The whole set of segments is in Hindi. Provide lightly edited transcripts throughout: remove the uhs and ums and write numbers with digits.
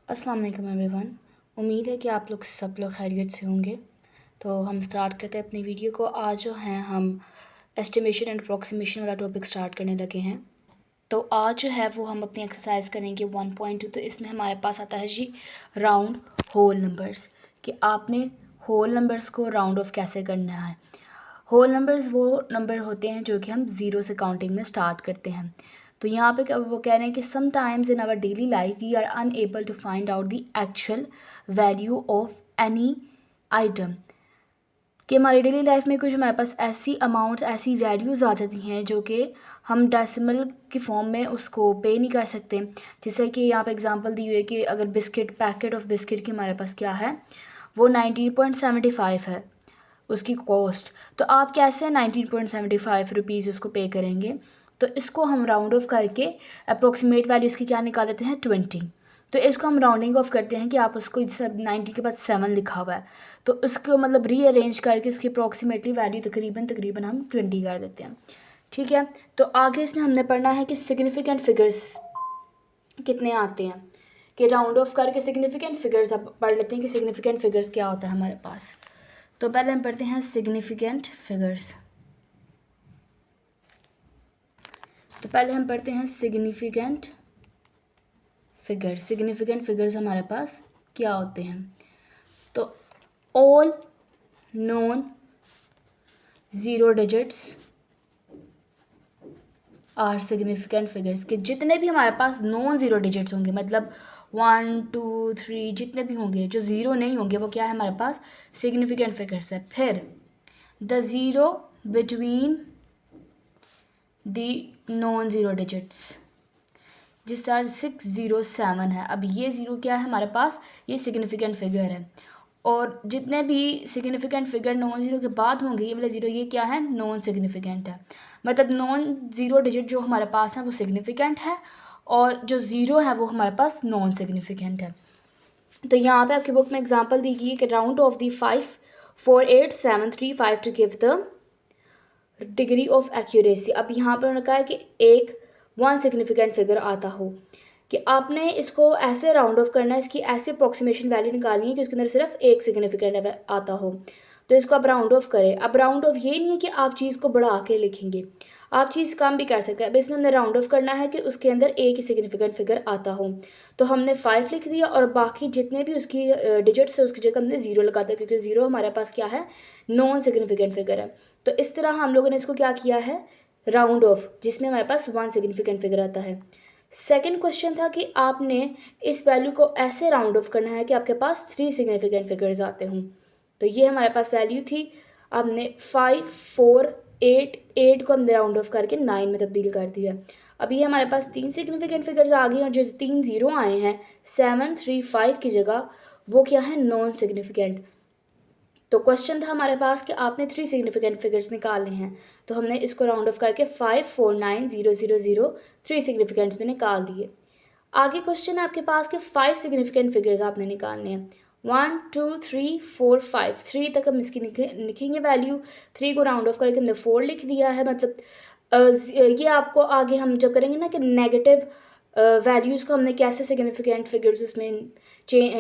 अस्सलाम वालेकुम एवरीवन। उम्मीद है कि आप लोग सब लोग खैरियत से होंगे। तो हम स्टार्ट करते हैं अपनी वीडियो को। आज जो है हम एस्टिमेशन एंड अप्रॉक्सीमेशन वाला टॉपिक स्टार्ट करने लगे हैं। तो आज जो है वो हम अपनी एक्सरसाइज करेंगे 1.2। तो इसमें हमारे पास आता है जी राउंड होल नंबर्स, कि आपने होल नंबर्स को राउंड ऑफ कैसे करना है। होल नंबर्स वो नंबर होते हैं जो कि हम ज़ीरो से काउंटिंग में स्टार्ट करते हैं। तो यहाँ पे वो कह रहे हैं कि sometimes in our daily life we are unable to find out the actual value of any item, कि हमारी डेली लाइफ में कुछ हमारे पास ऐसी अमाउंट्स, ऐसी वैल्यूज़ आ जाती हैं जो कि हम डेसिमल की फॉर्म में उसको पे नहीं कर सकते। जैसे कि यहाँ पे एग्जांपल दी हुई है कि अगर बिस्किट, पैकेट ऑफ बिस्किट की हमारे पास क्या है, वो 19.75 है उसकी कॉस्ट। तो आप कैसे 19.75 रुपीज़ उसको पे करेंगे? तो इसको हम राउंड ऑफ करके अप्रोक्सीमेट वैल्यू इसकी क्या निकाल देते हैं, 20। तो इसको हम राउंडिंग ऑफ करते हैं कि आप उसको सब 90 के बाद 7 लिखा हुआ है, तो उसको मतलब रीअरेंज करके इसकी अप्रोक्सीमेटली वैल्यू तकरीबन हम 20 कर देते हैं। ठीक है, तो आगे इसमें हमने पढ़ना है कि सिग्निफिकेंट फिगर्स कितने आते हैं, कि राउंड ऑफ करके सिग्निफिकेंट फिगर्स अब पढ़ लेते हैं कि सिग्निफिकेंट फिगर्स क्या होता है हमारे पास। तो पहले हम पढ़ते हैं सिग्निफिकेंट फिगर्स। तो पहले हम पढ़ते हैं सिग्निफिकेंट फिगर्स। सिग्निफिकेंट फिगर्स हमारे पास क्या होते हैं? तो all non zero digits are significant figures, के जितने भी हमारे पास नॉन ज़ीरो डिजिट्स होंगे, मतलब 1 2 3 जितने भी होंगे जो ज़ीरो नहीं होंगे, वो क्या है हमारे पास, सिग्निफिकेंट फिगर्स है। फिर the zero between the non zero digits, जिस तरह 607 है, अब ये ज़ीरो क्या है हमारे पास, ये सिग्निफिकेंट फिगर है। और जितने भी सिग्निफिकेंट फिगर नॉन ज़ीरो के बाद होंगे, ये वाला ज़ीरो, ये क्या है, नॉन सिग्निफिकेंट है। मतलब नॉन ज़ीरो डिजिट जो हमारे पास है वो सिग्निफिकेंट है, और जो ज़ीरो है वो हमारे पास नॉन सिग्निफिकेंट है। तो यहाँ पे आपकी बुक में एग्जांपल दी गई है कि round off the 5487335 to give the degree of accuracy. अब यहाँ पर उन्होंने कहा है कि एक वन सिग्निफिकेंट फिगर आता हो, कि आपने इसको ऐसे राउंड ऑफ करना है, इसकी ऐसी अप्रॉक्सीमेशन वैल्यू निकालनी है कि उसके अंदर सिर्फ एक सिग्निफिकेंट आता हो। तो इसको आप राउंड ऑफ करें। अब राउंड ऑफ ये नहीं है कि आप चीज़ को बढ़ा के लिखेंगे, आप चीज़ कम भी कर सकते हैं। अब इसमें हमने राउंड ऑफ करना है कि उसके अंदर एक ही सिग्निफिकेंट फिगर आता हो। तो हमने 5 लिख दिया और बाकी जितने भी उसकी डिजिट्स है उसकी जगह हमने ज़ीरो लगा दिया, क्योंकि ज़ीरो हमारे पास क्या है, नॉन सिग्निफिकेंट फिगर है। तो इस तरह हम लोगों ने इसको क्या किया है, राउंड ऑफ, जिसमें हमारे पास वन सिग्निफिकेंट फिगर आता है। सेकंड क्वेश्चन था कि आपने इस वैल्यू को ऐसे राउंड ऑफ करना है कि आपके पास 3 सिग्निफिकेंट फिगर्स आते हों। तो ये हमारे पास वैल्यू थी। आपने 5 4 8 को हमने राउंड ऑफ करके 9 में तब्दील कर दिया। अब ये हमारे पास 3 सिग्निफिकेंट फिगर्स आ गई, और जो 3 ज़ीरो आए हैं 7 3 5 की जगह, वो क्या है, नॉन सिग्निफिकेंट। तो क्वेश्चन था हमारे पास कि आपने 3 सिग्निफिकेंट फिगर्स निकालने हैं। तो हमने इसको राउंड ऑफ करके 5 4 9 0 0 0 3 सिग्निफिकेंट्स में निकाल दिए। आगे क्वेश्चन है आपके पास कि 5 सिग्निफिकेंट फिगर्स आपने निकालने हैं। 1 2 3 4 5, 3 तक हम इसकी लिखेंगे वैल्यू। 3 को राउंड ऑफ करके हमने 4 लिख दिया है। मतलब ये आपको आगे हम जब करेंगे ना कि नेगेटिव वैल्यूज़ को हमने कैसे सिग्निफिकेंट फिगर्स उसमें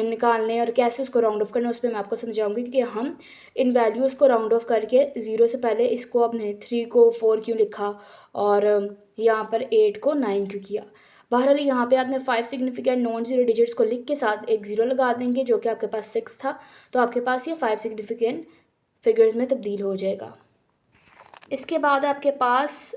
निकालने और कैसे उसको राउंड ऑफ करना, उस पर मैं आपको समझाऊंगी कि हम इन वैल्यूज़ को राउंड ऑफ करके ज़ीरो से पहले इसको अपने 3 को 4 क्यों लिखा, और यहाँ पर 8 को 9 क्यों किया। बहरहाल यहाँ पे आपने 5 सिग्निफिकेंट नॉन ज़ीरो डिजिट्स को लिख के साथ एक ज़ीरो लगा देंगे, जो कि आपके पास 6 था। तो आपके पास ये 5 सिग्निफिकेंट फिगर्स में तब्दील हो जाएगा। इसके बाद आपके पास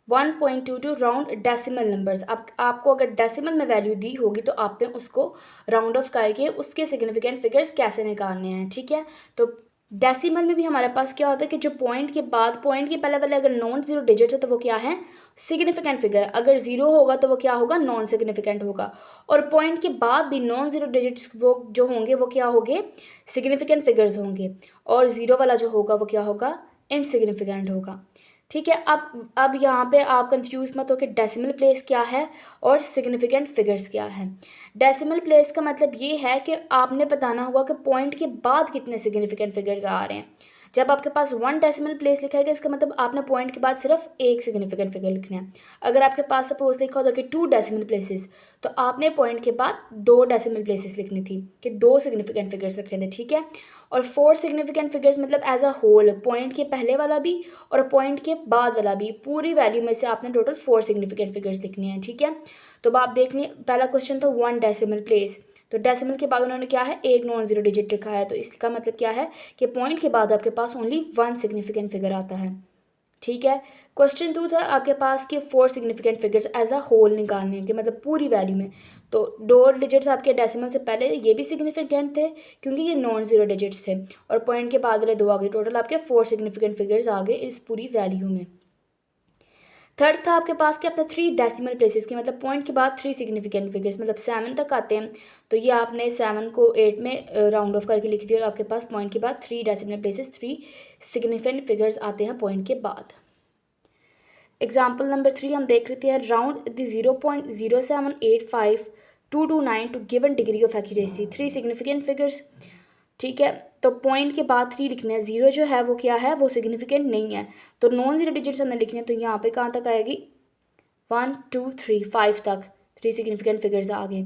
1.22 राउंड डेसिमल नंबर्स। अब आपको अगर डेसिमल में वैल्यू दी होगी तो आपने उसको राउंड ऑफ करके उसके सिग्निफिकेंट फिगर्स कैसे निकालने हैं। ठीक है, तो डेसिमल में भी हमारे पास क्या होता है कि जो पॉइंट के बाद, पॉइंट के पहले वाले अगर नॉन ज़ीरो डिजिट है तो वो क्या है, सिग्निफिकेंट फिगर। अगर ज़ीरो होगा तो वो क्या होगा, नॉन सिग्निफिकेंट होगा। और पॉइंट के बाद भी नॉन ज़ीरो डिजिट्स वो जो होंगे वो क्या होंगे, सिग्निफिकेंट फिगर्स होंगे। और ज़ीरो वाला जो होगा वो क्या होगा, इनसिग्निफिकेंट होगा। ठीक है, अब यहाँ पे आप कंफ्यूज मत हो कि डेसिमल प्लेस क्या है और सिग्निफिकेंट फिगर्स क्या है। डेसिमल प्लेस का मतलब ये है कि आपने बताना होगा कि पॉइंट के बाद कितने सिग्निफिकेंट फिगर्स आ रहे हैं। जब आपके पास 1 डेसिमल प्लेस लिखा है इसका मतलब आपने पॉइंट के बाद सिर्फ एक सिग्निफिकेंट फिगर लिखना है। अगर आपके पास सपोज लिखा होता कि 2 डेसिमल प्लेसेस, तो आपने पॉइंट के बाद 2 डेसिमल प्लेसेस लिखनी थी कि 2 सिग्निफिकेंट फिगर्स रखने थे, ठीक है। और 4 सिग्निफिकेंट फिगर्स मतलब एज अ होल, पॉइंट के पहले वाला भी और पॉइंट के बाद वाला भी, पूरी वैल्यू में से आपने टोटल 4 सिग्निफिकेंट फिगर्स लिखने हैं, ठीक है। तो अब आप देख लें, पहला क्वेश्चन था 1 डेसिमल प्लेस, तो डेसिमल के बाद उन्होंने क्या है एक नॉन जीरो डिजिट लिखा है, तो इसका मतलब क्या है कि पॉइंट के बाद आपके पास ओनली 1 सिग्निफिकेंट फिगर आता है, ठीक है। क्वेश्चन 2 था आपके पास कि 4 significant figures as a whole निकालने हैं, कि मतलब पूरी वैल्यू में। तो 2 डिजिट्स आपके डेसिमल से पहले ये भी सिग्निफिकेंट थे क्योंकि ये नॉन जीरो डिजिट्स थे, और पॉइंट के बाद वाले 2 आ गए, टोटल आपके 4 सिग्निफिकेंट फिगर्स आ गए इस पूरी वैल्यू में। थर्ड था आपके पास कि अपने 3 डेसिमल प्लेसेस के मतलब पॉइंट के बाद 3 सिग्निफिकेंट फिगर्स मतलब 7 तक आते हैं, तो ये आपने 7 को 8 में राउंड ऑफ करके लिख दिया, और आपके पास पॉइंट के बाद 3 डेसिमल प्लेसेस 3 सिग्निफिकेंट फिगर्स आते हैं पॉइंट के बाद। एग्जाम्पल नंबर 3 हम देख लेते हैं, round the 0.0785229 to given degree of accuracy 3 significant figures, ठीक है। तो पॉइंट के बाद 3 लिखने हैं, 0 जो है वो क्या है, वो सिग्निफिकेंट नहीं है, तो नॉन जीरो डिजिट्स हमने लिखने हैं, तो यहाँ पे कहाँ तक आएगी 1 2 3 5 तक 3 सिग्निफिकेंट फिगर्स आ गए।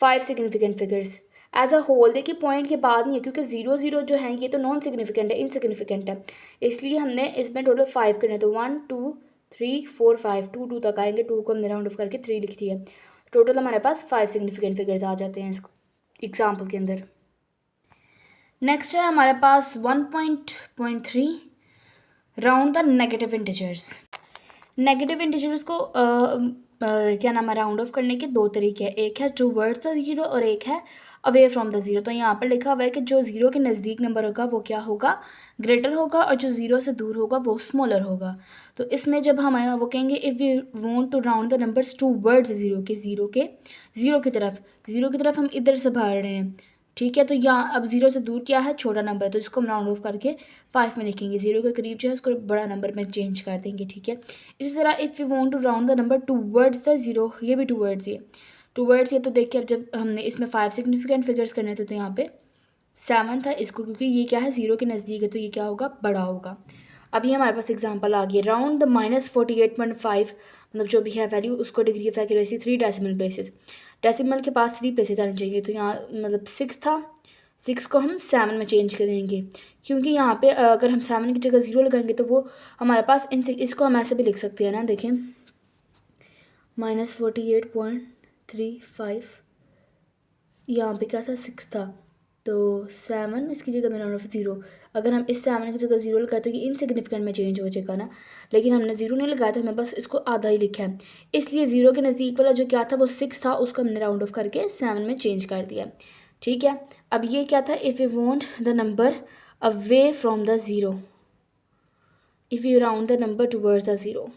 5 significant figures as a whole, देखिए पॉइंट के बाद नहीं है क्योंकि 0 0 जो है ये तो नॉन सिग्निफिकेंट है, इनसिग्निफिकेंट है, इसलिए हमने इसमें टोटल 5 करने, तो 1 2 3 4 5 2 2 तक आएंगे, 2 को हमने राउंड ऑफ करके 3 लिख दिया, टोटल हमारे पास 5 सिग्निफिकेंट फिगर्स आ जाते हैं इस एग्जाम्पल के अंदर। नेक्स्ट है हमारे पास 1.3 round the negative integers. Negative integers को क्या नाम है राउंड ऑफ करने के 2 तरीके हैं, एक है टूवर्ड्स द जीरो और एक है अवे फ्रॉम द जीरो। तो यहाँ पर लिखा हुआ है कि जो जीरो के नज़दीक नंबर होगा वो क्या होगा, ग्रेटर होगा, और जो जीरो से दूर होगा वो स्मॉलर होगा। तो इसमें जब हम वो कहेंगे if we want to round the numbers towards zero के जीरो की तरफ हम इधर से बढ़ रहे हैं, ठीक है। तो यहाँ अब जीरो से दूर क्या है, छोटा नंबर है, तो इसको हम राउंड ऑफ करके 5 में लिखेंगे, जीरो के करीब जो है उसको बड़ा नंबर में चेंज कर देंगे, ठीक है। इसी तरह if you want to round the number towards the zero, ये भी टूवर्ड्स ये तो देखिए अब जब हमने इसमें 5 सिग्निफिकेंट फिगर्स करने थे, तो यहाँ पे 7 था इसको, क्योंकि ये क्या है जीरो के नज़दीक है, तो ये क्या होगा, बड़ा होगा। अभी हमारे पास एग्जांपल आ गई, राउंड द -48.5 मतलब जो भी है वैल्यू उसको degree of accuracy 3 decimal places, decimal के पास 3 प्लेसेस आने चाहिए, तो यहाँ मतलब 6 था, 6 को हम 7 में चेंज करेंगे, क्योंकि यहाँ पे अगर हम 7 की जगह 0 लगाएंगे तो वो हमारे पास इसको हम ऐसे भी लिख सकते हैं ना, देखें -48.35, यहाँ पे क्या था 6 था, तो 7 इसकी जगह में राउंड ऑफ 0, अगर हम इस 7 की जगह 0 लगाए तो ये इनसिग्निफिकेंट में चेंज हो जाएगा ना, लेकिन हमने 0 नहीं लगाया तो हमें बस इसको आधा ही लिखा है, इसलिए 0 के नज़दीक वाला जो क्या था वो 6 था, उसको हमने राउंड ऑफ करके 7 में चेंज कर दिया, ठीक है। अब ये क्या था, if you want the number away from the zero, if you round the number towards the zero,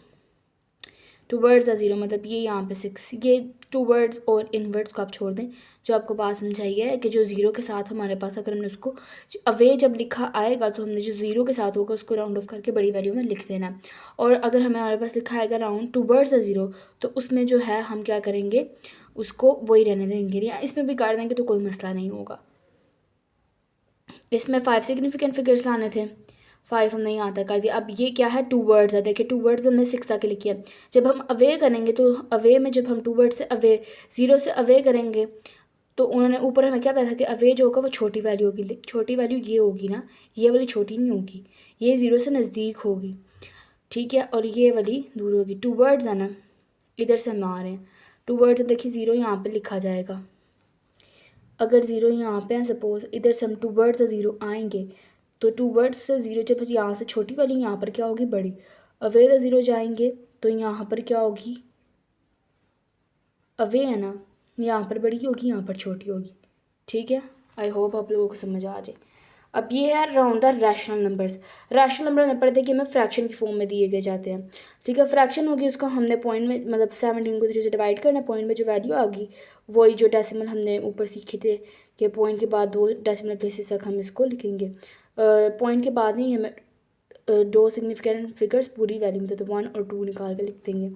towards the zero मतलब ये यहाँ पे 6, ये टूवर्ड्स और इनवर्ड्स को आप छोड़ दें, जो आपको बात समझाई है कि जो ज़ीरो के साथ हमारे पास अगर हमने उसको अवे जब लिखा आएगा तो हमने जो ज़ीरो के साथ होगा उसको राउंड ऑफ करके बड़ी वैल्यू में लिख देना, और अगर हमारे पास लिखा आएगा राउंड टूवर्ड्स द ज़ीरो तो उसमें जो है हम क्या करेंगे, उसको वही रहने देंगे, या इसमें भी कर देंगे तो कोई मसला नहीं होगा। इसमें 5 सिग्निफिकेंट फिगर्स लाने थे, 5 हमने यहाँ तक कर दिया। अब ये क्या है, टू वर्ड्स है, देखिए टू वर्ड्स हमने 6 तक लिखी है, जब हम अवे करेंगे तो अवे में जब हम टू वर्ड से अवे 0 से अवे करेंगे तो उन्होंने ऊपर हमें क्या बताया था कि अवे जो होगा वो छोटी वैल्यू होगी, छोटी वैल्यू ये होगी ना, ये वाली छोटी नहीं होगी, ये 0 से नज़दीक होगी, ठीक है, और ये वाली दूर होगी। टू वर्ड्स है ना, इधर से हम आ रहे हैं, टू वर्ड्स देखिए 0 यहाँ पर लिखा जाएगा, अगर 0 यहाँ पे है सपोज, इधर से हम टूवर्ड्स द 0 आएंगे तो टूवर्ड्स से 0 जब यहाँ से छोटी वाली यहाँ पर क्या होगी, बड़ी, अवे द 0 जाएंगे तो यहाँ पर क्या होगी, अवे है ना, यहाँ पर बड़ी होगी यहाँ पर छोटी होगी, ठीक है। आई होप आप लोगों को समझ आ जाए। अब ये है round the rational numbers. Rational number हमें पढ़ते कि हमें फ्रैक्शन की फॉर्म में दिए गए जाते हैं, ठीक है। फ्रैक्शन होगी उसको हमने पॉइंट में मतलब 17 को 3 से डिवाइड करना, पॉइंट में जो वैल्यू आ गई वही जो डेसिमल हमने ऊपर सीखे थे कि पॉइंट के बाद 2 डेसिमल प्लेसेस तक हम इसको लिखेंगे, पॉइंट के बाद नहीं हमें 2 सिग्निफिकेंट फिगर्स पूरी वैल्यू में तो 1 और 2 निकाल के लिख देंगे।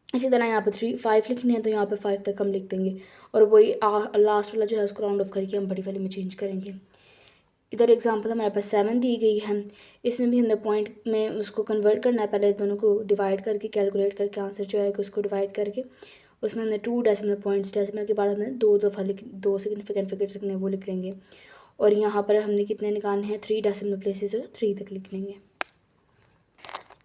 इसी तरह यहाँ पे 3 5 लिखने हैं तो यहाँ पे 5 तक हम लिख देंगे, और वही लास्ट वाला जो है उसको राउंड ऑफ करके हम बड़ी वैल्यू में चेंज करेंगे। इधर एग्जांपल हमारे पास 7 दी गई है, इसमें भी हमने पॉइंट में उसको कन्वर्ट करना है, पहले दोनों को डिवाइड करके कैलकुलेट करके आंसर जो आएगा उसको डिवाइड करके उसमें हमने 2 डेसिमल पॉइंट्स, डेसिमल के बाद हमने दो दफ़ा दो सिग्निफिकेंट फिगर्स लिखने वो लिख लेंगे। और यहाँ पर हमने कितने निकालने हैं, 3 डेसिमल प्लेसेस, 3 तक लिख लेंगे।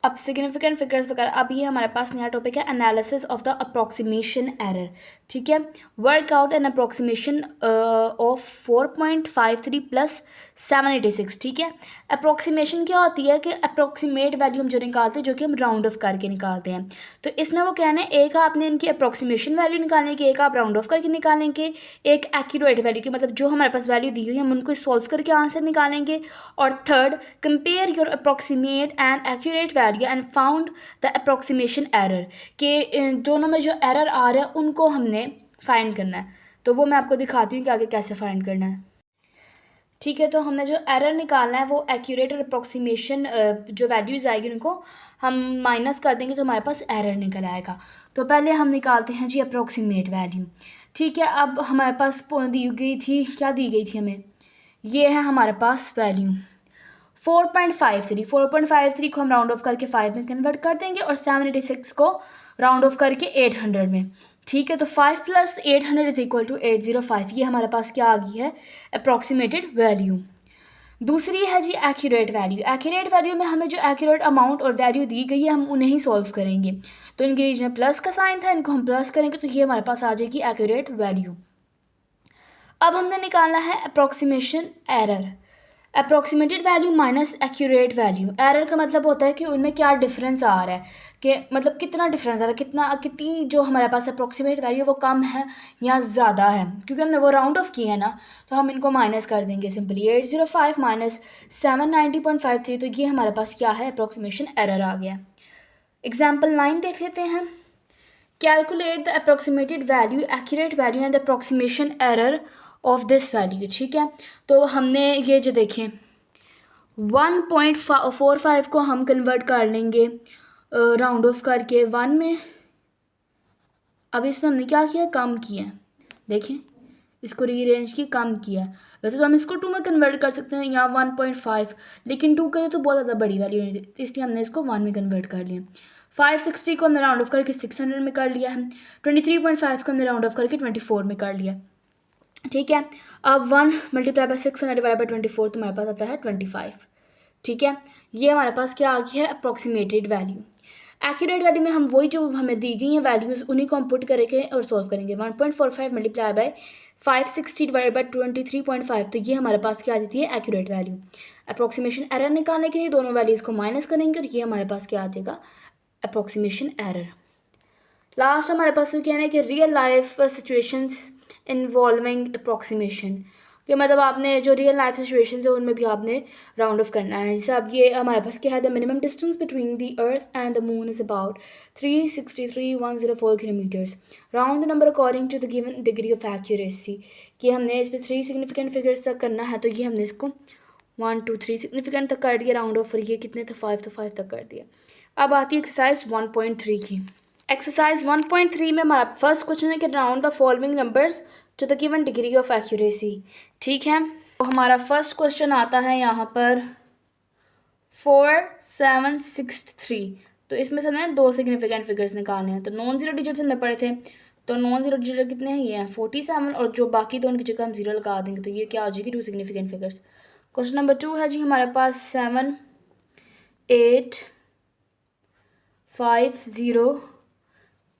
अब सिग्निफिकेंट फिगर्स वगैरह, अब ये हमारे पास नया टॉपिक है analysis of the approximation error. ठीक है, work out an approximation of 4.53 plus 786। ठीक है, अप्रॉक्सीमेशन क्या होती है कि अप्रॉक्सीमेट वैल्यू हम जो निकालते हैं जो कि हम राउंड ऑफ करके निकालते हैं। तो इसमें वो कहना है एक आपने इनकी अप्रॉक्सीमेशन वैल्यू निकालने की, एक आप राउंड ऑफ करके निकालेंगे, एक एक्यूरेट वैल्यू की, मतलब जो हमारे पास वैल्यू दी हुई है हम उनको सॉल्व करके आंसर निकालेंगे। और third, compare your approximate and accurate value and found the approximation error, के दोनों में जो एरर आ रहा है उनको हमने फाइंड करना है। तो वो मैं आपको दिखाती हूँ कि आगे कैसे फाइंड करना है। ठीक है, तो हमने जो एरर निकालना है वो एक्यूरेट और अप्रॉक्सीमेशन जो वैल्यूज़ आएगी उनको हम माइनस कर देंगे तो हमारे पास एरर निकल आएगा। तो पहले हम निकालते हैं जी अप्रॉक्सीमेट वैल्यू। ठीक है, अब हमारे पास दी गई थी, क्या दी गई थी हमें, ये है हमारे पास वैल्यू 4.53। 4.53 को हम राउंड ऑफ करके 5 में कन्वर्ट कर देंगे और 786 को राउंड ऑफ करके 800 में। ठीक है, तो 5 प्लस 800 इज इक्वल टू 805। ये हमारे पास क्या आ गई है, अप्रॉक्सीमेटेड वैल्यू। दूसरी है जी एक्यूरेट वैल्यू। एक्यूरेट वैल्यू में हमें जो एक्यूरेट अमाउंट और वैल्यू दी गई है हम उन्हें ही सॉल्व करेंगे। तो इनके बीच में प्लस का साइन था, इनको हम प्लस करेंगे तो ये हमारे पास आ जाएगी एक्यूरेट वैल्यू। अब हमने निकालना है approximation error. Approximated value minus accurate value. Error का मतलब होता है कि उनमें क्या डिफरेंस आ रहा है, कि मतलब कितना डिफरेंस आ रहा है, कितनी जो हमारे पास अप्रॉक्सीमेट वैल्यू वो कम है या ज़्यादा है। क्योंकि हमने वो राउंड ऑफ किया है ना, तो हम इनको माइनस कर देंगे सिंपली। 805 माइनस 790.53, तो ये हमारे पास क्या है, अप्रॉक्सीमेशन एरर आ गया। एग्जाम्पल 9 देख लेते हैं। Calculate the approximated value, accurate value and the approximation error of this value. ठीक है, तो हमने ये जो देखें 1.45 को हम कन्वर्ट कर लेंगे राउंड ऑफ करके 1 में। अब इसमें हमने क्या किया, कम किया, देखें इसको रीअरेंज की कम किया। वैसे तो हम इसको 2 में कन्वर्ट कर सकते हैं, यहाँ 1.5, लेकिन 2 के लिए तो बहुत ज़्यादा बड़ी वैल्यू नहीं थी, इसलिए हमने इसको 1 में कन्वर्ट कर लिया। 560 को हमने राउंड ऑफ करके 600 में कर लिया है। 23.5 को हमने राउंड ऑफ करके 24 में कर लिया। ठीक है, अब 1 मल्टीप्लाई बाई 600 डिवाइड बाई 24 तो हमारे पास आता है 25। ठीक है, ये हमारे पास क्या आ गया है, अप्रॉक्सीमेटेड वैल्यू। एक्यूरेट वैल्यू में हम वही जो हमें दी गई हैं वैल्यूज़ उन्हीं को हम पुट करेंगे और सॉल्व करेंगे। 1.45 मल्टीप्लाई बाई 560 डिवाइड बाई 23.5, तो ये हमारे पास क्या आ जाती है, एक्यूरेट वैल्यू। अप्रॉक्सीमेशन एरर निकालने के लिए दोनों वैल्यूज़ को माइनस करेंगे और ये हमारे पास क्या आ जाएगा, अप्रॉक्सीमेशन एरर। लास्ट हमारे पास क्या है कि real life situations involving approximation, कि मतलब आपने जो रियल लाइफ सिचुएशंस है उनमें भी आपने राउंड ऑफ करना है। जैसे अब ये हमारे पास क्या है, the minimum distance between the earth and the moon is about 363,104 kilometres, round the number according to the given degree of accuracy, कि हमने इस पर 3 सिग्निफिकेंट फिगर्स तक करना है। तो ये हमने इसको 1 2 3 सिग्निफिकेंट तक कर दिया राउंड ऑफ, और ये कितने थे, 5, तो 5 तक कर दिया। अब आती है एक्सरसाइज 1.3 की। एक्सरसाइज 1.3 में हमारा फर्स्ट क्वेश्चन है कि round the following numbers to the given degree of accuracy. ठीक है, तो हमारा फर्स्ट क्वेश्चन आता है यहाँ पर 4763। तो इसमें से हमें 2 सिग्निफिकेंट फिगर्स निकालने हैं। तो नॉन जीरो डिजिट्स हमें पढ़े थे, तो नॉन जीरो डिजिट कितने हैं, ये हैं 47, और जो बाकी तो उनकी जगह हम 0 लगा देंगे, तो ये क्या आ जाएगी, 2 सिग्निफिकेंट फिगर्स। क्वेश्चन नंबर 2 है जी हमारे पास 7 8 5 0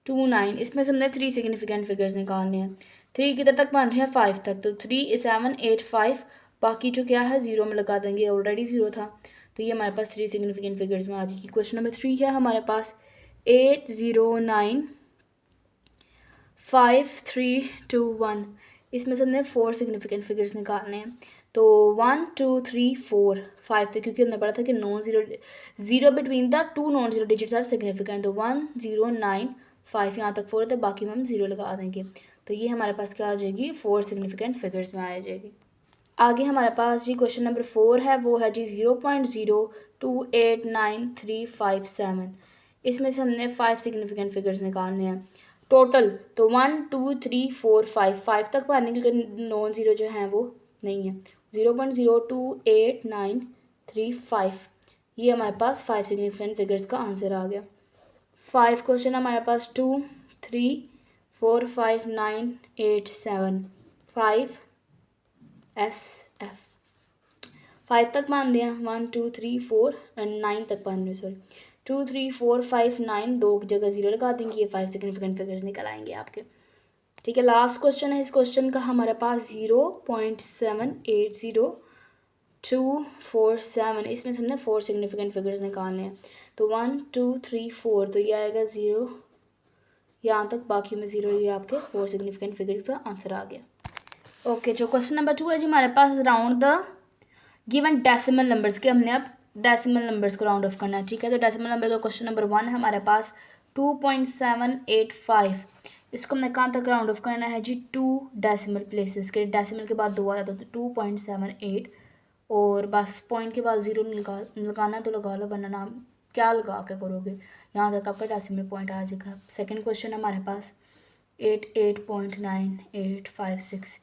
2 9। इसमें से हमने 3 सिग्निफिकेंट फिगर्स निकालने हैं। 3 किधर तक बन रहे हैं, 5 तक, तो 3 7 8 5, बाकी जो क्या है 0 में लगा देंगे, ऑलरेडी 0 था, तो ये हमारे पास 3 सिग्निफिकेंट फिगर्स में आ जाएगी। क्वेश्चन नंबर 3 है हमारे पास 8 0 9 5 3 2 1। इसमें से हमने 4 सिग्निफिकेंट फिगर्स निकालने हैं। तो 1 2 3 4 5 थे, क्योंकि हमने पढ़ा था कि non zero between the 2 non zero digits are significant. तो 1 0 9 5 यहाँ तक 4 थे, बाकी में हम 0 लगा देंगे, तो ये हमारे पास क्या आ जाएगी, 4 सिग्निफिकेंट फिगर्स में आ जाएगी। आगे हमारे पास जी क्वेश्चन नंबर 4 है, वो है जी 0.028935 इसमें से हमने 5 सिग्निफिकेंट फिगर्स निकालने हैं टोटल। तो 1 2 3 4 5 तक पाने, क्योंकि नॉन जीरो जो है वो नहीं है, 0.028935, ये हमारे पास 5 सिग्निफिकेंट फिगर्स का आंसर आ गया। 5 क्वेश्चन हमारे पास 2, 3, 4, 5, 9, 8, 7, 5 SF 5 तक मान लिया, 1 2 3 4 एंड 9 तक मान लिया, सॉरी 2 3 4 5 9, 2 की जगह 0 लगा देंगे, ये 5 सिग्निफिकेंट फिगर्स निकल आएंगे आपके। ठीक है, लास्ट क्वेश्चन है। इस क्वेश्चन का हमारे पास 0.780247, इसमें से हमने 4 सिग्निफिकेंट फिगर्स निकालने हैं। तो 1 2 3 4, तो ये आएगा 0 यहाँ तक, बाकी में 0, ये आपके 4 सिग्निफिकेंट फिगर्स का आंसर आ गया। ओके, जो क्वेश्चन नंबर 2 है जी हमारे पास, round the given decimal numbers के, हमने अब डेसिमल नंबर्स को राउंड ऑफ करना है। ठीक है, तो डेसिमल नंबर का क्वेश्चन नंबर 1 है हमारे पास 2.785, इसको हमने कहाँ तक राउंड ऑफ करना है जी, 2 डेसिमल प्लेसेस के, डेसिमल के बाद 2 आ जाता है तो 2.78, और बस पॉइंट के बाद 0 लगाना तो लगा लो, वरना नाम क्या लगा के करोगे, यहाँ तक आपका डेसिमल पॉइंट आ जाएगा। सेकेंड क्वेश्चन हमारे पास 88.9856,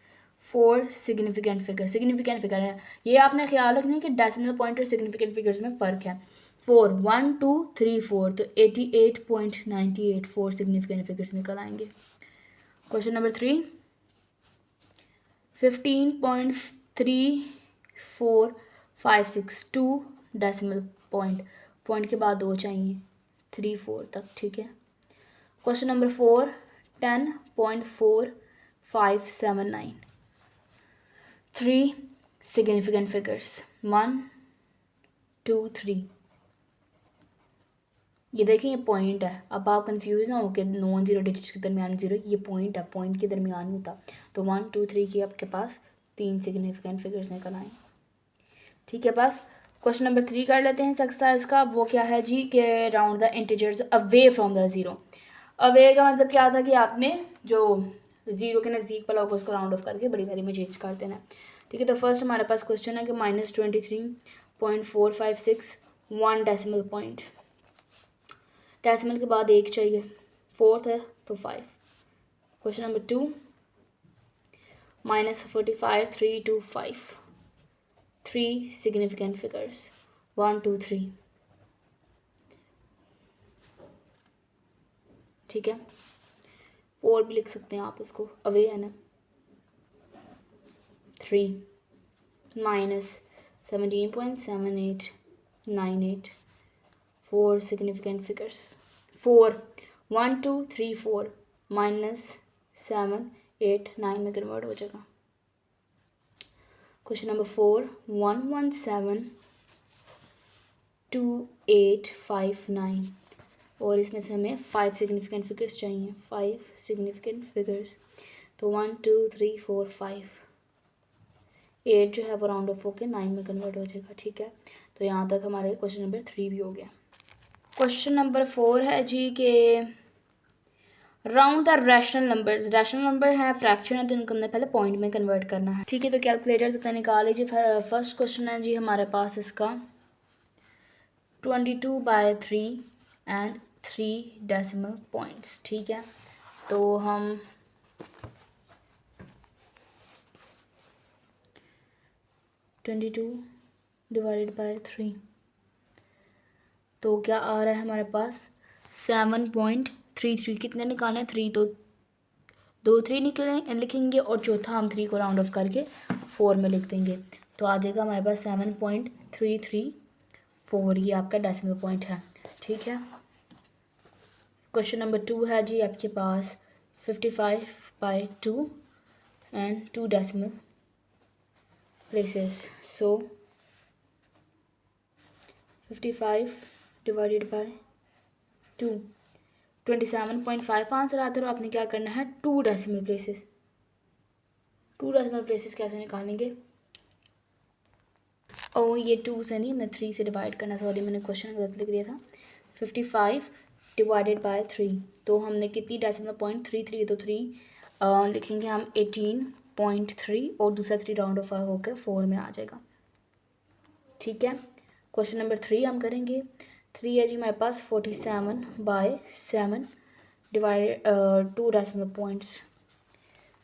4 सिग्निफिकेंट फिगर है। ये आपने ख्याल रखना है कि डेसिमल पॉइंट और सिग्निफिकेंट फिगर्स में फ़र्क है। 4 1 2 3 4, तो 88.98 4 सिग्निफिकेंट फिगर्स निकल आएंगे। क्वेश्चन नंबर 3 15.3456, 2 डेसिमल पॉइंट के बाद 2 चाहिए, 3 4 तक। ठीक है, क्वेश्चन नंबर 4 10.4579, 3 सिग्निफिकेंट फिगर्स 1 2 3, ये देखें ये पॉइंट है। अब आप कंफ्यूज ना हो कि नॉन जीरो डिजिट्स के दरमियान जीरो, ये पॉइंट है, पॉइंट के दरमियान होता। तो 1 2 3 की आपके पास 3 सिग्निफिकेंट फिगर्स निकल आए। ठीक है, बस क्वेश्चन नंबर 3 कर लेते हैं एक्सरसाइज का। वो क्या है जी, कि round the integers away from the zero. Away का मतलब क्या था कि आपने जो ज़ीरो के नज़दीक वाला होगा उसको राउंड ऑफ करके बड़ी वैल्यू में चेंज कर देना। ठीक है, तो फर्स्ट हमारे पास क्वेश्चन है कि -23.456 1 डेसिमल पॉइंट, डेसिमल के बाद 1 चाहिए, 4th है तो 5। Question number 2 -45.325, 3 significant figures 1 2 3। ठीक है, 4 भी लिख सकते हैं आप, इसको अवे है ना। 3 -17.7898, 4 significant figures 4 1 2 3 4 -7 8 9 में कन्वर्ट हो जाएगा। क्वेश्चन नंबर 4 1172859, और इसमें से हमें 5 सिग्निफिकेंट फिगर्स चाहिए, 5 सिग्निफिकेंट फिगर्स। तो 1 2 3 4 5, 8 जो है वो राउंड ऑफ होकर 9 में कन्वर्ट हो जाएगा। ठीक है, तो यहाँ तक हमारे क्वेश्चन नंबर 3 भी हो गया। क्वेश्चन नंबर 4 है जी के round the rational numbers. Rational number है, फ्रैक्शन है, तो इनको हमने पहले पॉइंट में कन्वर्ट करना है। ठीक है, तो कैलकुलेटर्स अपने निकाल लीजिए। फर्स्ट क्वेश्चन है जी हमारे पास इसका 22/3 एंड 3 डेसिमल पॉइंट्स। ठीक है, तो हम 22 डिवाइडेड बाय 3, तो क्या आ रहा है हमारे पास 7.33। कितने निकालने हैं, 3, तो 2 3 लिखेंगे और चौथा हम 3 को राउंड ऑफ करके 4 में लिख देंगे, तो आ जाएगा हमारे पास 7.334, ये आपका डेसिमल पॉइंट है। ठीक है, क्वेश्चन नंबर 2 है जी आपके पास 55/2 and 2 decimal places. So 55 divided by 2, 27.5 answer आता है। और आपने क्या करना है, 2 डेसिमल प्लेसेस। 2 डेसिमल प्लेसेस कैसे निकालेंगे, ओ ये 2 से नहीं, मैं 3 से डिवाइड करना, सॉरी मैंने क्वेश्चन गलत लिख दिया था। 55 डिवाइडेड बाय 3, तो हमने कितनी डेसिमल पॉइंट 3 तो 3 लिखेंगे हम 18.3, और दूसरा 3 राउंड ऑफ होकर 4 में आ जाएगा। ठीक है, क्वेश्चन नंबर 3 हम करेंगे। 3 है जी हमारे पास 47/7 divide 2 decimal points.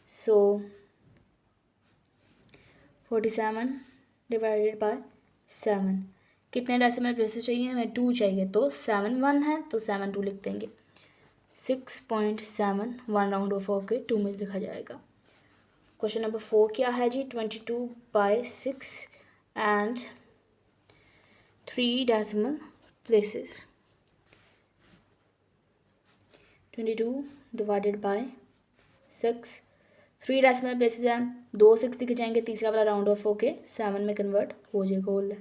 So 47 divided by 7। कितने डेसिमल प्लेसेस चाहिए हमें? 2 चाहिए, तो 7 1 है तो 7 2 लिख देंगे। 6.7 1 राउंड ऑफ होकर 2 में लिखा जाएगा। क्वेश्चन नंबर 4 क्या है जी? 22/6 and 3 decimal places. 22 divided by 6, 3 decimal places हैं, 2 6 दिख जाएंगे, तीसरा वाला राउंड ऑफ होके 7 में कन्वर्ट हो जाएगा होल।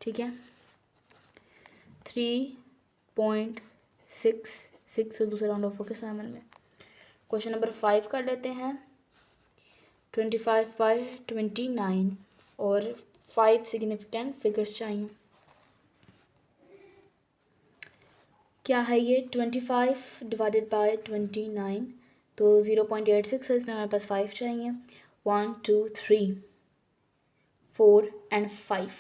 ठीक है, 3.66 और दूसरा राउंड ऑफ होके 7 में। क्वेश्चन नंबर 5 कर लेते हैं। 25/29 और 5 सिग्निफिकेंट फिगर्स चाहिए। क्या है ये? 25 डिवाइडेड बाय 29 तो 0.86 है, इसमें हमारे पास 5 चाहिए। 1 2 3 4 एंड 5,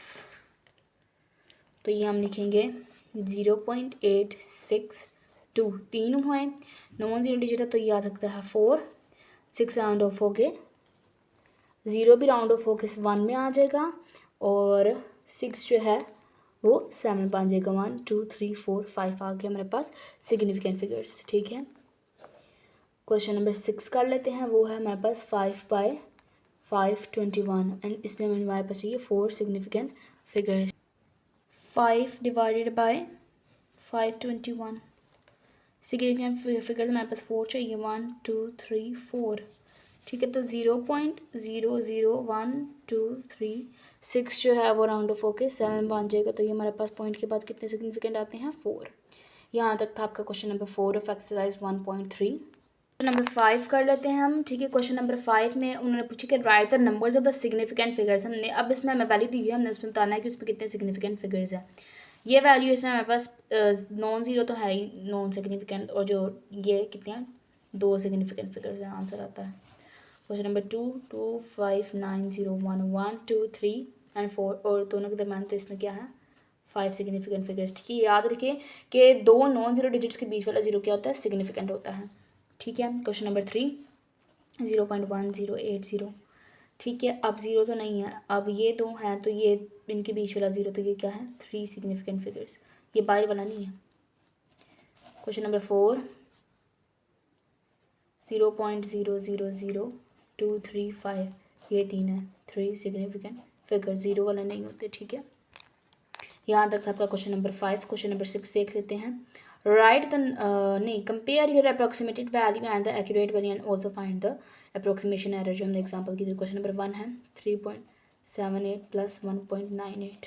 तो ये हम लिखेंगे 0.862। 3 हुए, नॉन जीरो डिजिट है तो ये आ सकता है 4। 6 राउंड ऑफ हो गए, 0 भी राउंड ऑफ होके 1 में आ जाएगा, और 6 जो है वो 7 बन जाएगा। 1 2 3 4 5 आ गया हमारे पास सिग्निफिकेंट फिगर्स। ठीक है, क्वेश्चन नंबर 6 कर लेते हैं। वो है हमारे पास 5/521 एंड इसमें हमारे पास चाहिए 4 significant figures. 5 divided by 521, significant figures हमारे पास 4 चाहिए। 1 2 3 4। ठीक है, तो 0.00123 जो है वो राउंड ऑफ होके 7 बन जाएगा, तो ये हमारे पास पॉइंट के बाद कितने सिग्निफिकेंट आते हैं? 4। यहाँ तक था आपका question number 4 of exercise 1.3। Question number 5 कर लेते हैं हम। ठीक है, क्वेश्चन नंबर 5 में उन्होंने पूछा कि right the numbers of the significant figures. हमने अब इसमें हमें वैल्यू दी है, हमने उसमें बताना है कि उसमें कितने सिग्निफिकेंट फिगर्स हैं। ये वैल्यू इसमें हमारे पास नॉन ज़ीरो तो है ही, नॉन सिग्निफिकेंट, और जो ये कितने हैं? 2 सिग्निफिकेंट फिगर्स हैं, आंसर आता है। क्वेश्चन नंबर 2 2 5 9 0 1 1 2 3 एंड 4, और दोनों के दरम्यान तो इसमें क्या है? 5 सिग्निफिकेंट फिगर्स। ठीक है, याद रखिए कि 2 नॉन जीरो डिजिट्स के बीच वाला जीरो क्या होता है? सिग्निफिकेंट होता है। ठीक है, क्वेश्चन नंबर 3 0.1080। ठीक है, अब ज़ीरो तो नहीं है, अब ये 2 हैं तो ये इनके बीच वाला ज़ीरो, तो ये क्या है? 3 सिग्निफिकेंट फिगर्स, ये बाहर वाला नहीं है। क्वेश्चन नंबर 4 0.000235, ये 3 है, 3 सिग्निफिकेंट फिगर, ज़ीरो वाला नहीं होते। ठीक है, यहाँ तक आपका क्वेश्चन नंबर 5। क्वेश्चन नंबर 6 देख लेते हैं। राइट द नहीं, compare your approximated value and the accurate value and also find the approximation error, जो हमने एग्जाम्पल की थी। क्वेश्चन नंबर 1 है 3.78 प्लस 1.98।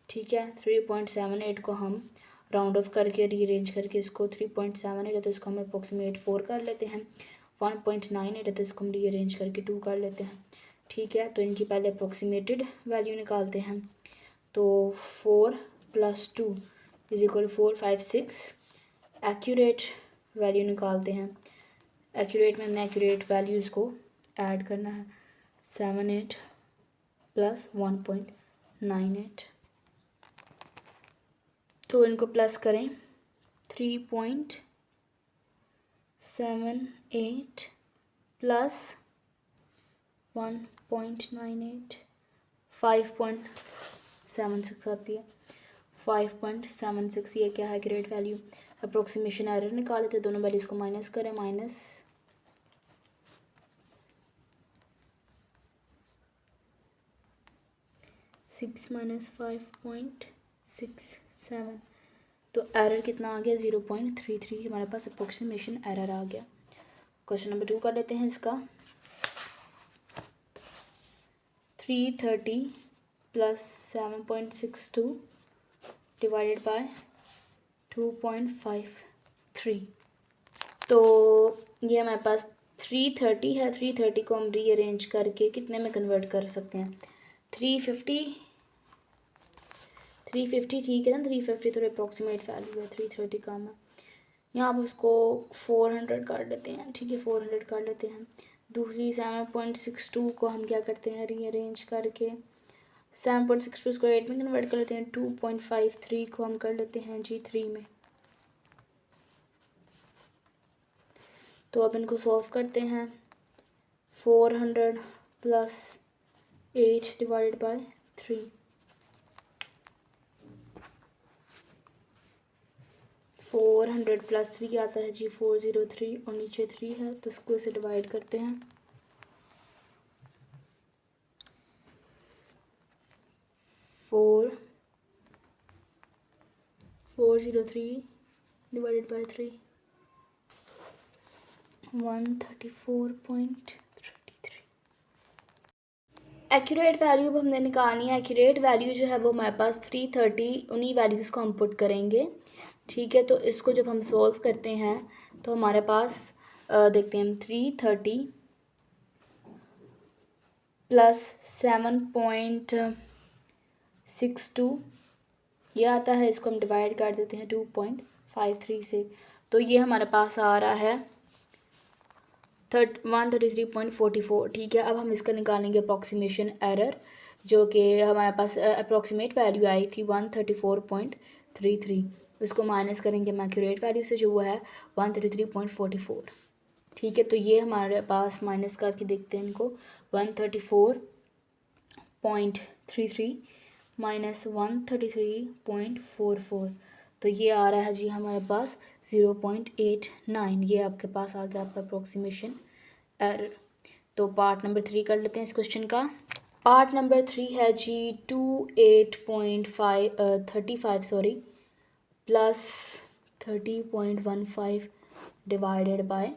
ठीक है, 3.78 को हम राउंड ऑफ करके रीअरेंज करके इसको 3.78 है तो इसको हम अप्रोक्सीमेट 4 कर लेते हैं। 1.98 है तो इसको हम रीअरेंज करके 2 कर लेते हैं। ठीक है, तो इनकी पहले अप्रोक्सीमेटेड वैल्यू निकालते हैं, तो 4 + 2 = 4 5 6। एक्यूरेट वैल्यू निकालते हैं, एक्यूरेट में हमने एक्यूरेट वैल्यूज़ को ऐड करना है। 7 8 + 1.98, तो इनको प्लस करें। 3.78 + 1.98 5.76 आती है। 5.76 ये क्या है? Grade value. अप्रोक्सीमेशन एरर निकाले थे, दोनों वैल्यूज़ को माइनस करें। -6 - 5.67, तो एरर कितना आ गया? 0.33 हमारे पास अप्रोक्सीमेशन एरर आ गया। क्वेश्चन नंबर 2 कर लेते हैं इसका। 330 + 7.62 डिवाइडेड बाय 2.53, तो ये हमारे पास 330 है। 330 को हम रीअरेंज करके कितने में कन्वर्ट कर सकते हैं? 350 ठीक है ना। 350 तो अप्रोक्सीमेट वैल्यू है, 330 कम है। यहाँ पर उसको 400 कर लेते हैं। ठीक है, 400 कर लेते हैं। दूसरी 7.62 को हम क्या करते हैं? रीअरेंज करके 7.62 इसको 8 में कन्वर्ट कर लेते हैं। 2.53 को हम कर लेते हैं जी 3 में। तो अब इनको सॉल्व करते हैं। 400 + 8 डिवाइडेड बाय 3, 400 प्लस 3 आता है जी 403, और नीचे 3 है तो इसको इसे डिवाइड करते हैं। 403 डिवाइडेड बाय 3, 134.33। एक्यूरेट वैल्यू अब हमने निकालनी है। एक्यूरेट वैल्यू जो है वो हमारे पास 330, उन्हीं वैल्यूज़ को हम पुट करेंगे, ठीक है। तो इसको जब हम सॉल्व करते हैं तो हमारे पास देखते हैं हम 330 प्लस 7.62 ये आता है। इसको हम डिवाइड कर देते हैं 2.53 से, तो ये हमारे पास आ रहा है 133.44, ठीक है। अब हम इसका निकालेंगे अप्रॉक्सीमेशन एरर, जो कि हमारे पास अप्रॉक्सीमेट वैल्यू आई थी 134.33, उसको माइनस करेंगे हम एक्यूरेट वैल्यू से जो वो है 133.44, ठीक है। तो ये हमारे पास माइनस करके देखते हैं इनको, 134.33 माइनस 133.44, तो ये आ रहा है जी हमारे पास 0.89। ये आपके पास आ गया आपका अप्रोक्सीमेशन एरर। तो पार्ट नंबर 3 कर लेते हैं इस क्वेश्चन का। पार्ट नंबर 3 है जी 28.35 sorry plus 30.15 divided by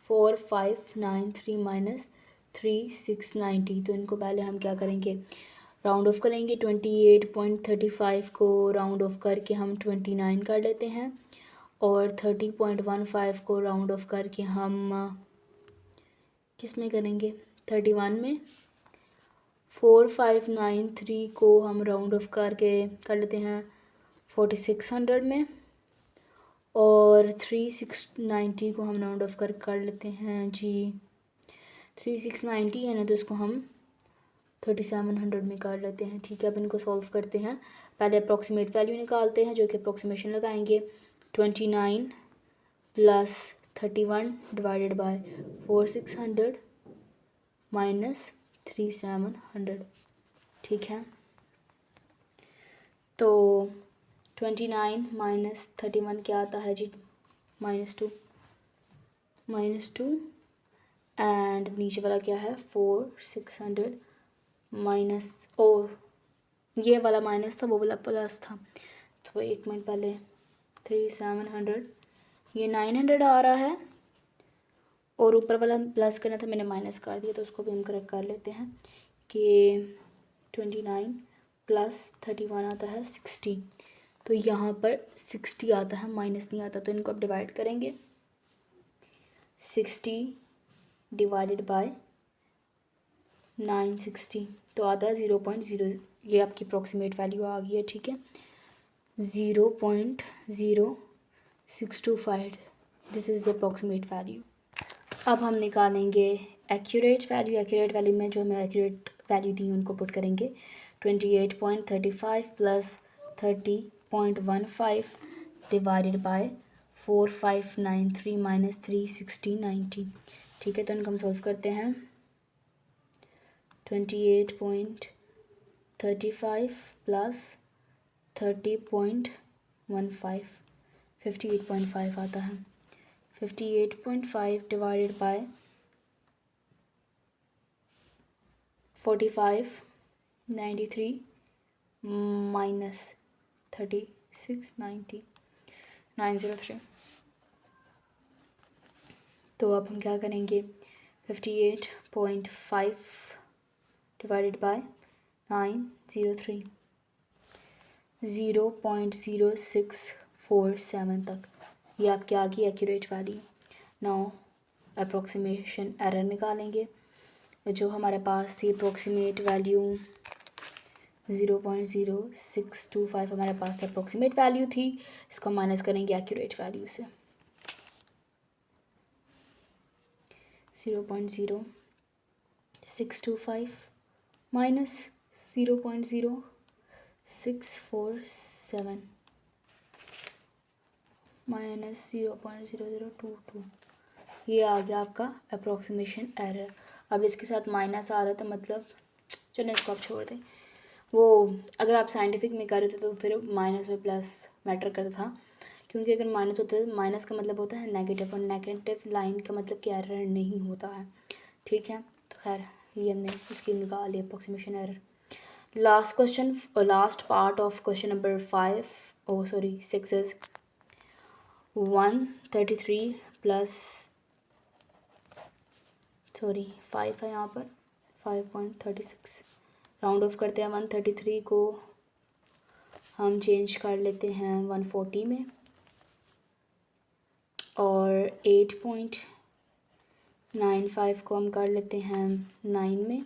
4593 minus 3690। तो इनको पहले हम क्या करेंगे, राउंड ऑफ करेंगे। 28.35 को राउंड ऑफ करके हम 29 कर लेते हैं, और 30.15 को राउंड ऑफ करके हम किस में करेंगे, 31 में। 4593 को हम राउंड ऑफ करके कर लेते हैं 4600 में, और 3690 को हम राउंड ऑफ कर लेते हैं जी 3690 है ना, तो इसको हम 3700 में कर लेते हैं, ठीक है। अब इनको सॉल्व करते हैं। पहले अप्रॉक्सीमेट वैल्यू निकालते हैं, जो कि अप्रॉक्सीमेशन लगाएंगे। 29 प्लस 31 डिवाइडेड बाय 4600 माइनस 3700, ठीक है। तो 29 माइनस 31 क्या आता है जी, -2 एंड नीचे वाला क्या है 4600 माइनस, ओ ये वाला माइनस था, वो वाला प्लस था, तो एक मिनट पहले 3700, ये 900 आ रहा है, और ऊपर वाला प्लस करना था, मैंने माइनस कर दिया, तो उसको भी हम करेक्ट कर लेते हैं कि 29 प्लस 31 आता है 60, तो यहाँ पर 60 आता है, माइनस नहीं आता, तो इनको अब डिवाइड करेंगे। 60 डिवाइडेड बाय 960, तो आता है 0.0, ये आपकी अप्रॉक्सीमेट वैल्यू आ गई है, ठीक है। 0.0625, this is the approximate value. अब हम निकालेंगे एक्यूरेट वैल्यू। एक्यूरेट वैल्यू में जो हमें एक्यूरेट वैल्यू दी उनको पुट करेंगे। 28.35 प्लस 30.15 डिवाइडेड बाय 4593 माइनस 36090, ठीक है। तो इनको हम सॉल्व करते हैं। 28.35 प्लस 30.15 58.5 आता है। 58.5 डिवाइडेड बाय 4593 माइनस 3690 903। तो अब हम क्या करेंगे, 58.5 डिवाइडेड बाय 903, 0.0647 तक, ये आपके आ गई accurate value. Now approximation error निकालेंगे। जो हमारे पास थी अप्रोक्सीमेट वैल्यू 0.0625 हमारे पास अप्रोक्सीमेट वैल्यू थी, इसको माइनस करेंगे एक्यूरेट वैल्यू से। 0.0625 माइनस 0.0647 माइनस 0.0022, ये आ गया आपका अप्रोक्सीमेशन एरर। अब इसके साथ माइनस आ रहा था, मतलब चलो इसको आप छोड़ दें। वो अगर आप साइंटिफिक में कर रहे थे तो फिर माइनस और प्लस मैटर करता था, क्योंकि अगर माइनस होता है, माइनस का मतलब होता है नेगेटिव, और नेगेटिव लाइन का मतलब कि एरर नहीं होता है। ठीक है, तो खैर ये हमने इसकी निकाल ली approximation error. Last question, last part of question number 6 is 133 plus 5 है यहाँ पर 5.36। राउंड ऑफ करते हैं, 133 को हम चेंज कर लेते हैं 140 में, और 8.95 को हम कर लेते हैं 9 में,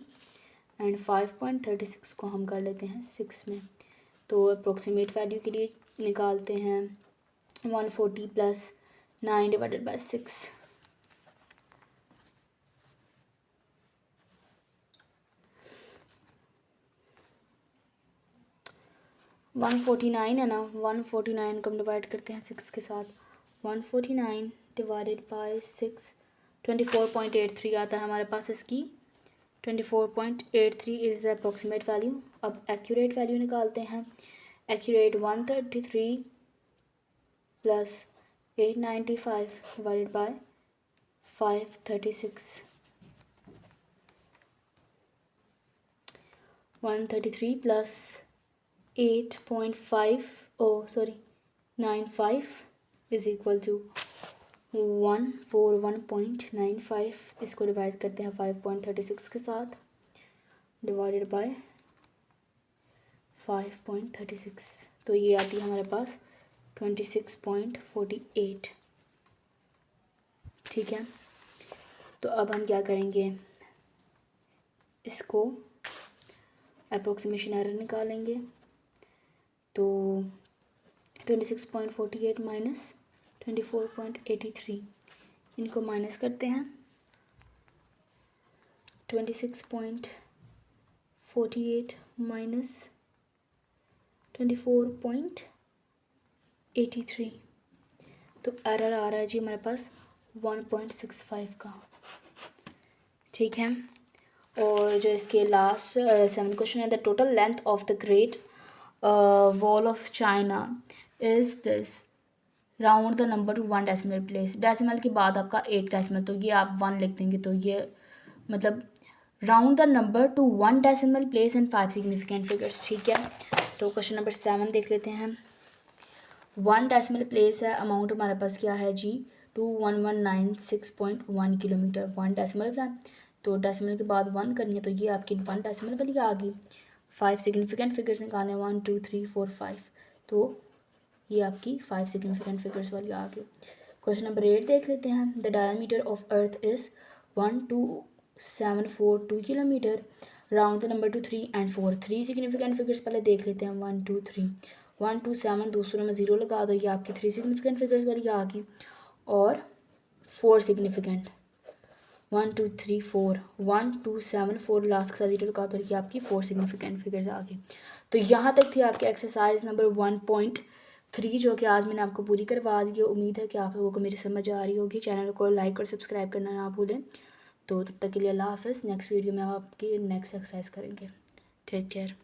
एंड 5.36 को हम कर लेते हैं 6 में। तो अप्रोक्सीमेट वैल्यू के लिए निकालते हैं 140 प्लस 9 डिवाइडेड बाय 6। 149 है ना, 149 को हम डिवाइड करते हैं 6 के साथ। 149 डिवाइडेड बाय 6 24.83 आता है हमारे पास इसकी। 24.83 इज़ द अप्रोक्सीमेट वैल्यू। अब एक्यूरेट वैल्यू निकालते हैं। Accurate 133 plus 895 divided by 536। 133 plus 95 is equal to 141.95। इसको डिवाइड करते हैं 5.36 के साथ, डिवाइडेड बाय 5.36, तो ये आती है हमारे पास 26.48। ठीक है, तो अब हम क्या करेंगे, इसको अप्रोक्सीमेशन एरर निकालेंगे। तो 26.48 माइनस 24.83, इनको माइनस करते हैं। 26.48 माइनस 24.83, तो एरर आ रहा है जी हमारे पास 1.65 का। ठीक है, और जो इसके लास्ट 7 क्वेश्चन है, the total length of the great wall of China is this, round the number two 1 decimal place. Decimal के बाद आपका एक डेसिमल, तो ये आप 1 लिख देंगे, तो ये मतलब round the number two 1 decimal place and 5 significant figures. ठीक है, तो क्वेश्चन नंबर 7 देख लेते हैं। 1 डेसिमल प्लेस है, अमाउंट हमारे पास क्या है जी, 2196.1 किलोमीटर। 1 डेसिमल है, तो डेसिमल के बाद 1 करनी है, तो ये आपकी 1 डेसिमल वाली आ गई। 5 सिग्निफिकेंट फिगर्स निकालने, 1 2 3 4 5, तो ये आपकी 5 सिग्निफिकेंट फिगर्स वाली आ गई। क्वेश्चन नंबर 8 देख लेते हैं। The diameter of earth is 12742 kilometre, round the number two 3 and 4। 3 significant figures पहले देख लेते हैं, 1 2 3। 1 2 7 दूसरों में 0 लगा दो, ये आपकी 3 सिग्निफिकेंट फिगर्स वाली आ गई। और 4 सिग्निफिकेंट, 1 2 3 4, 1 2 7 4 लास्ट के साथ 0 लगा दो, ये आपकी 4 सिग्निफिकेंट फिगर्स आ गई। तो यहाँ तक थी आपकी एक्सरसाइज नंबर 1.3, जो कि आज मैंने आपको पूरी करवा दी है। उम्मीद है कि आप लोगों को मेरी समझ आ रही होगी। चैनल को लाइक और सब्सक्राइब करना ना भूलें। तो तब तक के लिए अल्लाह हाफ़िज़। नेक्स्ट वीडियो में हम आपकी नेक्स्ट एक्सरसाइज करेंगे। Take care.